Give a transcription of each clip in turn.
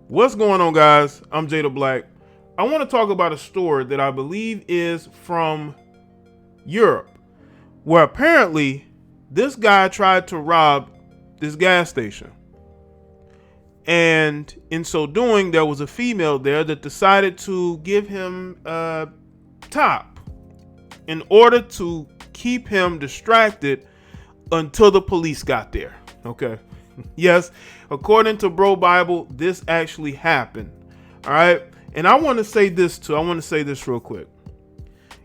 What's going on, guys? I'm Jay the Black. I want to talk about a story that I believe is from Europe, where apparently this guy tried to rob this gas station. And in so doing, there was a female there that decided to give him a top in order to keep him distracted until the police got there. Okay. Yes, according to Bro Bible, this actually happened. All right. And I want to say this too. I want to say this real quick.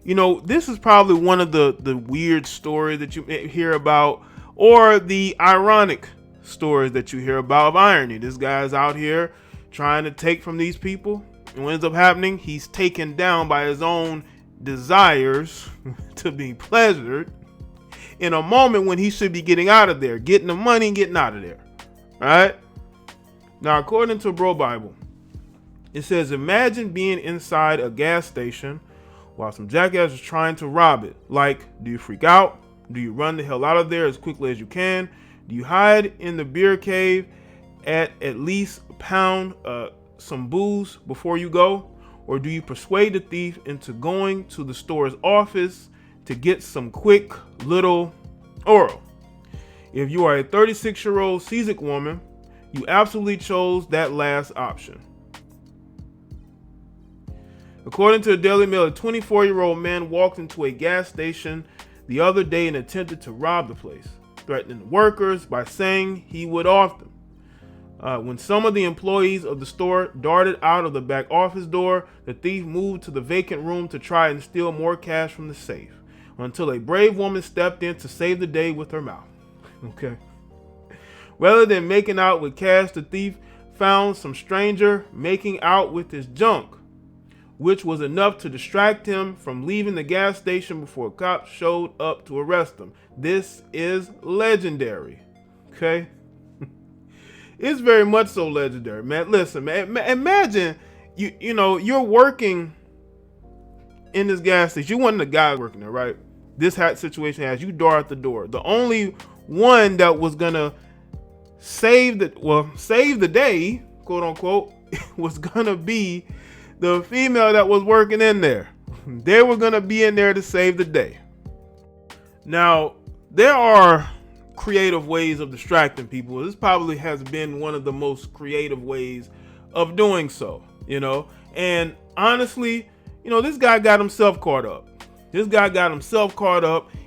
You know, this is probably one of the weird stories that you hear about, or the ironic stories that you hear about of irony. This guy's out here trying to take from these people. And what ends up happening, he's taken down by his own desires to be pleasured in a moment when he should be getting out of there, getting the money and getting out of there. All right. Now, according to Bro Bible, it says, imagine being inside a gas station while some jackass is trying to rob it. Like, do you freak out? Do you run the hell out of there as quickly as you can? Do you hide in the beer cave at least pound some booze before you go? Or do you persuade the thief into going to the store's office to get some quick little oral? If you are a 36-year-old seasick woman, you absolutely chose that last option. According to the Daily Mail, a 24-year-old man walked into a gas station the other day and attempted to rob the place, threatening the workers by saying he would off them. When some of the employees of the store darted out of the back office door, the thief moved to the vacant room to try and steal more cash from the safe, until a brave woman stepped in to save the day with her mouth. Okay. Rather than making out with cash, the thief found some stranger making out with his junk, which was enough to distract him from leaving the gas station before cops showed up to arrest him. This is legendary. Okay. It's very much so legendary, man. Listen, man, imagine you're working in this gas station. You're one of the guys working there, right? This situation has you dart the door. The only one that was gonna save the day, quote unquote, was gonna be the female that was working in there. They were gonna be in there to save the day. Now, there are creative ways of distracting people. This probably has been one of the most creative ways of doing so, and honestly, this guy got himself caught up.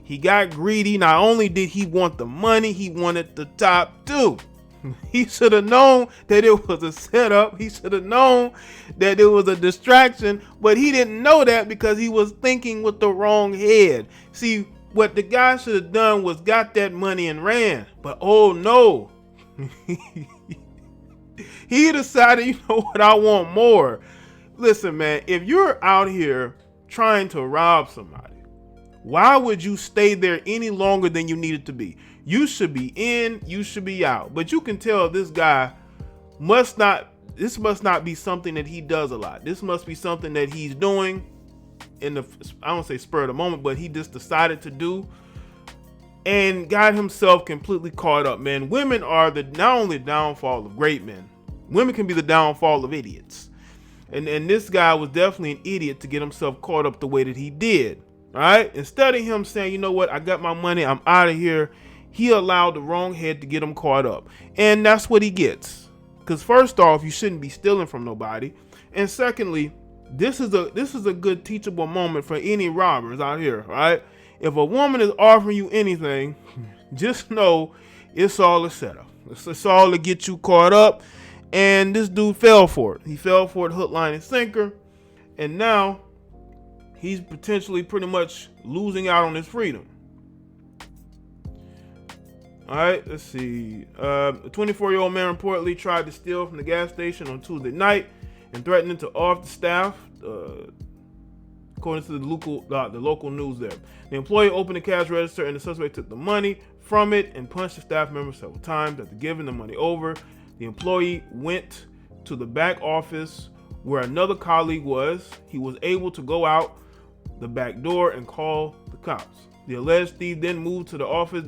He got greedy. Not only did he want the money, he wanted the top too. He should have known that it was a setup. He should have known that it was a distraction, but he didn't know that because he was thinking with the wrong head. See, what the guy should have done was got that money and ran. But oh no, he decided, I want more. Listen, man, if you're out here trying to rob somebody, why would you stay there any longer than you needed to be? You should be in, you should be out. But you can tell this guy must not be something that he does a lot. This must be something that he's doing in the, I don't say spur of the moment, but he just decided to do and got himself completely caught up, man. Women are not only the downfall of great men, women can be the downfall of idiots. And this guy was definitely an idiot to get himself caught up the way that he did. All right. Instead of him saying, you know what, I got my money, I'm out of here, he allowed the wrong head to get him caught up. And that's what he gets. Because first off, you shouldn't be stealing from nobody. And secondly, this is a good teachable moment for any robbers out here. Right. If a woman is offering you anything, just know it's all a setup. It's all to get you caught up. And this dude fell for it. He fell for it hook, line, and sinker. And now he's potentially pretty much losing out on his freedom. All right, let's see. A 24-year-old man reportedly tried to steal from the gas station on Tuesday night and threatening to off the staff, according to the local news there. The employee opened the cash register and the suspect took the money from it and punched the staff member several times. After giving the money over, the employee went to the back office where another colleague was. He was able to go out the back door and call the cops. The alleged thief then moved to the office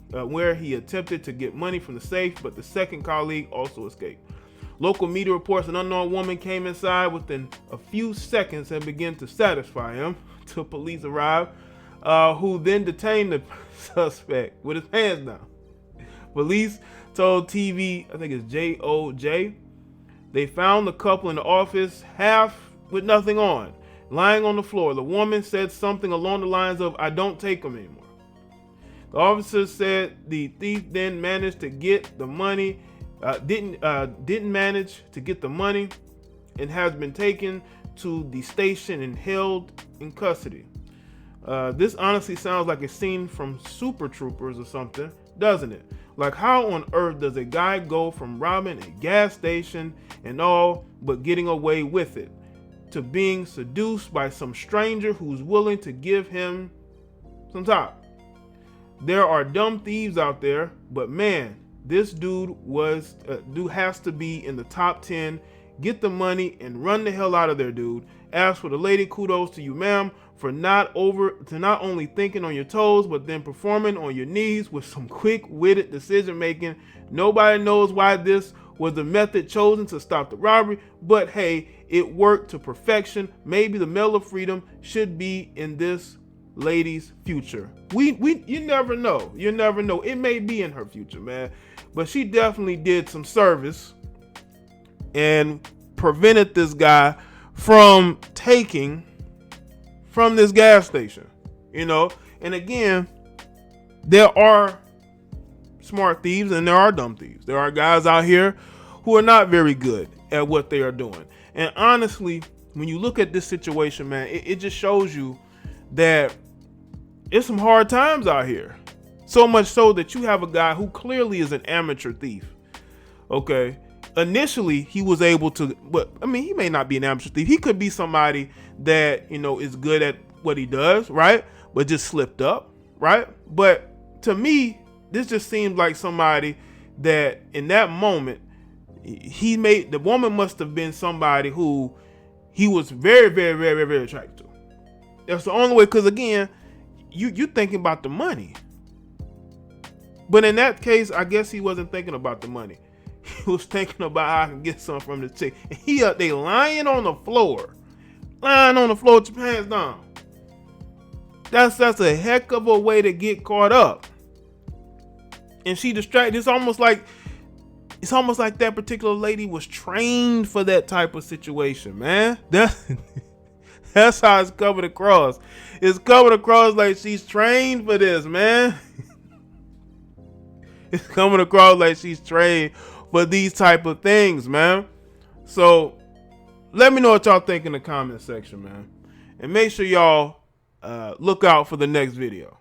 where he attempted to get money from the safe, but the second colleague also escaped. Local media reports an unknown woman came inside within a few seconds and began to satisfy him till police arrived, who then detained the suspect with his hands down. Police told TV, I think it's Jaye, they found the couple in the office, half with nothing on, lying on the floor. The woman said something along the lines of, "I don't take them anymore." The officer said the thief then managed to get the money, didn't manage to get the money, and has been taken to the station and held in custody. This honestly sounds like a scene from Super Troopers or something, doesn't it? Like, how on earth does a guy go from robbing a gas station and all but getting away with it to being seduced by some stranger who's willing to give him some top? There are dumb thieves out there, but man, this dude has to be in the top 10. Get the money and run the hell out of there, dude. As for the lady, kudos to you, ma'am, for not only thinking on your toes, but then performing on your knees with some quick-witted decision making. Nobody knows why this was the method chosen to stop the robbery, but hey, it worked to perfection. Maybe the Medal of Freedom should be in this lady's future. You never know. You never know. It may be in her future, man. But she definitely did some service and prevented this guy from taking from this gas station, you know. And again, there are smart thieves and there are dumb thieves. There are guys out here who are not very good at what they are doing. And honestly, when you look at this situation, man, it just shows you that it's some hard times out here. So much so that you have a guy who clearly is an amateur thief. Okay. Initially, he was able to, but I mean, he may not be an amateur thief. He could be somebody that, you know, is good at what he does, right? But just slipped up, right? But to me, this just seems like somebody that in that moment, the woman must have been somebody who he was very, very, very, very attracted to. That's the only way, because again, you thinking about the money. But in that case, I guess he wasn't thinking about the money. He was thinking about how I can get something from the chick. And they lying on the floor with your pants down. That's a heck of a way to get caught up. And she distracted. It's almost like that particular lady was trained for that type of situation, man. That's how it's coming across. It's coming across like she's trained for this, man. It's coming across like she's trained for these type of things, man. So let me know what y'all think in the comment section, man. And make sure y'all look out for the next video.